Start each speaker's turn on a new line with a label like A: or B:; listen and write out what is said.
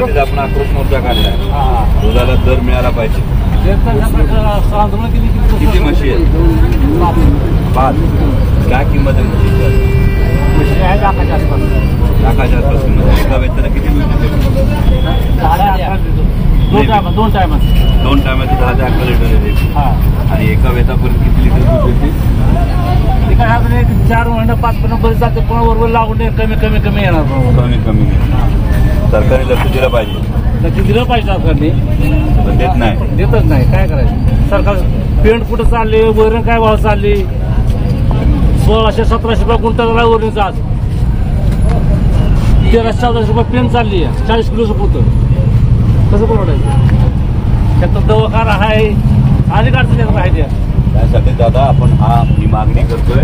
A: त्याच्यासाठीच आपण आक्रोश मोर्चा काढलाय. दुधाला दर मिळाला पाहिजे. किती म्हशी आहेत? 5. काय किंमत आहे म्हशीची?
B: लाखाच्या आसपास.
A: लाखाच्या आसपास किंमत. एका वेळेला किती दूध देते?
B: 2
A: टायमाचे 10 ते 11 लिटर देते. आणि एका वेतापर्यंत किती लिटर दूध देते?
B: 4 महिने 5 महिने बरेच जाते. पुन्हा बरोबर लागून कमी येणार.
A: कमी सरकारने लक्ष दिलं पाहिजे.
B: लक्ष दिलं पाहिजे सरकारने.
A: पण देतच नाही.
B: काय करायचं? सरकार पेंट कुठं चालले, वैरण काय भाव चालली? 1600-1700 रुपये गुंठाला वैरणीचा आज. 1300-1400 रुपये पेंट चालली आहे. 40 किलोचं पोतं. कसं परवडायचं? त्याचा दवाखाना आहे. अनेक अडचणी आहेत.
A: त्यासाठी दादा आपण ही मागणी करतोय